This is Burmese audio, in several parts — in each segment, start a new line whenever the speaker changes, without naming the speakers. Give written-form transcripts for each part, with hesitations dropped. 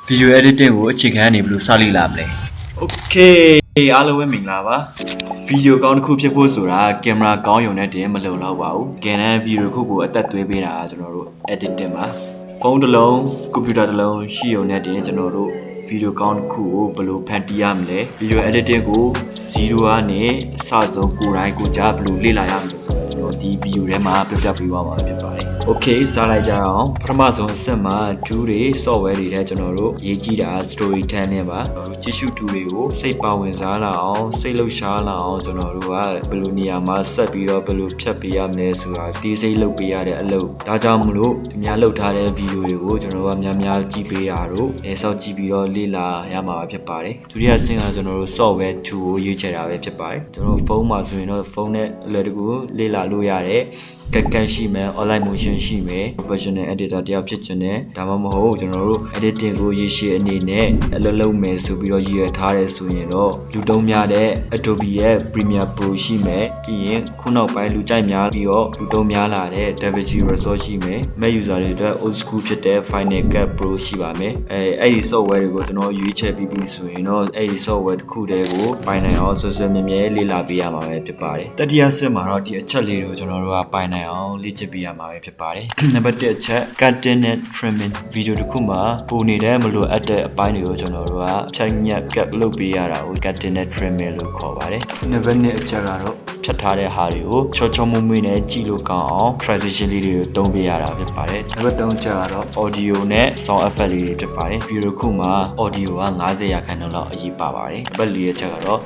video editing ကိုအခြေခံအနေဘယ်လိုစလိလာမလဲ Okay အားလုံးပဲမင်္ဂလာပါ video ကောင်းတစ်ခုဖြစ်ဖို့ဆိုတာကင်မရာကောင်းရုံနဲ့တင်မလုံလောက်ပါဘူး Canon video တစ်ခုကိုအသက်သွေးပေးတာကျွန်တော်တို့ editing ပါဖုန်းတစ်လုံး computer တစ်လုံးရှိရုံနဲ့တင်ကျွန်တော်တို့ video ကောင်းတစ်ခုကိုဘယ်လိုဖန်တီးရမလဲ video editing ကို0ကနေအစဆုံးကိုယ်တိုင်ကိုကြားဘယ်လိုလေ့လာရမလဲဆိုတော့ကျွန်တော်ဒီ video ထဲမှာပြပြပေးပါမှာဖြစ်ပါတယ် Okay စလိုက်ကြအောင်ပထမဆုံးအဆင့်မှာ tool တွေ software တွေထဲကျွန်တော်တို့ရေးကြည့်တာ storytelling ပါကြည့်ရှု tool တွေကိုစိတ်ပါဝင်စားလာအောင်စိတ်လှုပ်ရှားလာအောင်ကျွန်တော်တို့ကဘယ်လိုနေရာမှာဆက်ပြီးတော့ဘယ်လိုဖြတ်ပေးရမလဲဆိုတာဒီစိတ်လှုပ်ပေးရတဲ့အလုပ်ဒါကြောင့်မလို့သူများလှုပ်ထားတဲ့ video တွေကိုကျွန်တော်တို့ကများကြည့်ပေးတာတို့စောင့်ကြည့်ပြီးတော့လေ့လာရမှာဖြစ်ပါတယ်ဒုတိယအဆင့်ကကျွန်တော်တို့ software tool ကိုရွေးချယ်တာပဲဖြစ်ပါတယ်ကျွန်တော်ဖုန်းမှာဆိုရင်တော့ဖုန်းနဲ့အလွယ်တကူလေ့လာလို့ရတယ်ကန်ရှိမယ် online motion ရှိမယ် professional editor တယောက်ဖြစ်ချင်တယ်ဒါမှမဟုတ်ကျွန်တော်တို့ editing ကိုရေရှည်အနေနဲ့အလုပ်လုပ်မယ်ဆိုပြီးတော့ရည်ရွယ်ထားတယ်ဆိုရင်တော့လူတုံးများတဲ့ Adobe ရဲ့ Premiere Pro ရှိမယ်ပြီးရင်ခုနောက်ပိုင်းလူကြိုက်များပြီးတော့လူတုံးများလာတဲ့ DaVinci Resolve ရှိမယ် Mac user တွေအတွက် old school ဖြစ်တဲ့ Final Cut Pro ရှိပါမယ်အဲ့ဒီ software တွေကိုကျွန်တော်ရွေးချယ်ပြီးပြီဆိုရင်တော့အဲ့ဒီ software တစ်ခုတည်းကိုပိုင်နိုင်အောင်ဆွဆွမြဲမြဲလေ့လာပေးရမှာပဲဖြစ်ပါတယ်တတိယဆင့်မှာတော့ဒီအချက်လေးတွေကိုကျွန်တော်တို့ကပိုင်နိုင်အောင်လေ့ကျင့်ပေးရမှာပဲဖြစ်ပါတယ်နံပါတ်1အချက် cutting and trimming video တစ်ခုမှာပုံနေတဲ့မလို့အပ်တဲ့အပိုင်းတွေကိုကျွန်တော်တို့ကဖြတ်ညက် cut လုပ်ပေးရတာကို cutting and trimming လို့ခေါ်ပါတယ်နံပါတ်2အချက်ကတော့ဖြတ်ထားတဲ့ဟာတွေကိုချောချောမွေ့မွေ့နဲ့ကြည့်လို့ကောင်းအောင် transition လေးတွေကိုသုံးပေးရတာဖြစ်ပါတယ်နံပါတ်3အချက်ကတော့ audio နဲ့ sound effect လေးတွေဖြစ်ပါတယ် video တစ်ခုမှာ audio က90% လောက်အရေးပါပါတယ်နံပါတ်4အချက်ကတော့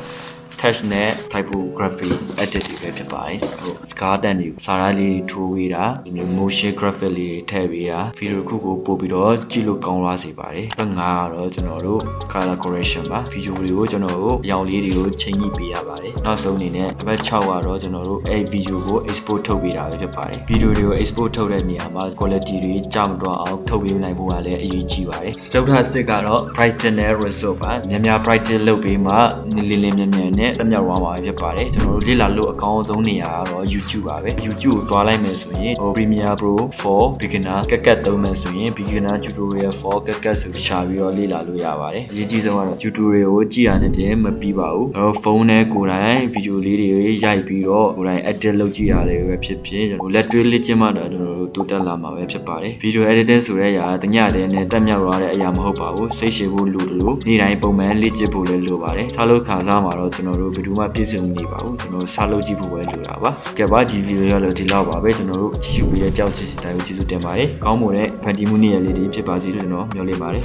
text နဲ့ typography edit တွေပဲဖြစ်ပါတယ်ဟို scar တန်တွေစာသားလေးတွေထိုးပေးတာဒီမျိုး motion graphic လေးတွေထည့်ပေးတာ video တစ်ခုကိုပို့ပြီးတော့ကြည့်လို့ကောင်းလာစေပါတယ်ဘက်5ကတော့ကျွန်တော်တို့ color correction ပါ video တွေကိုကျွန်တော်တို့အရောင်လေးတွေကိုချိန်ညှိပေးရပါတယ်နောက်ဆုံးအနေနဲ့ဘက်6ကတော့ကျွန်တော်တို့အဲ့ video ကို export ထုတ်ပေးတာပဲဖြစ်ပါတယ် video တွေကို export ထုတ်တဲ့နေရာမှာ quality တွေကျမတော့အောင်ထုတ်ပေးနိုင်ဖို့ကလည်းအရေးကြီးပါတယ်စတုထစစ်ကတော့ brighten နဲ့ result ပါများ brighten လုပ်ပေးမှလင်းမြန်နဲ့တက်မြောက်သွားမှာဖြစ်ပါတယ်ကျွန်တော်တို့လေ့လာလို့အကောင်းဆုံးနေရာကတော့ YouTube ပါပဲ YouTube ကိုတွားလိုက်မယ်ဆိုရင် Premiere Pro for beginner ကတ်သုံးမယ်ဆိုရင် beginner tutorial for ကတ်ဆိုရှာပြီးတော့လေ့လာလို့ရပါတယ်အရေးကြီးဆုံးကတော့ tutorial ကိုကြည့်ရတဲ့တင်မပြီးပါဘူးအဲ့တော့ဖုန်းနဲ့ကိုယ်တိုင် video လေးတွေရိုက်ပြီးတော့ကိုယ်တိုင် edit လုပ်ကြည့်ရတယ်ပဲဖြစ်ဖြစ်ကျွန်တော်လက်တွေ့လေ့ကျင့်မှတော့ကျွန်တော်တို့တိုးတက်လာမှာပဲဖြစ်ပါတယ် video editing ဆိုတဲ့အရာတညတည်းနဲ့တက်မြောက်သွားတဲ့အရာမဟုတ်ပါဘူးစိတ်ရှည်ဖို့လိုတယ်လို့နေ့တိုင်းပုံမှန်လေ့ကျင့်ဖို့လည်းလိုပါတယ်စားလို့ခါစားမှာတော့ကျွန်တော်တို့ဘယ်သူမှပြည့်စုံနေပါဘူးကျွန်တော်စားလို့ကြည့်ဖို့ပဲလိုတာပါကဲပါဒီဗီဒီယိုရလို့ဒီလောက်ပါပဲကျွန်တော်တို့ကြည့်ရှုပြီးတဲ့ကြောက်ချစ်စီတိုင်းကိုကျေးဇူးတင်ပါတယ်ကောင်းမွန်တဲ့ဖန်တီးမှုနေ့ရက်လေးတွေဖြစ်ပါစေလို့ကျွန်တော်မျှော်လင့်ပါတယ်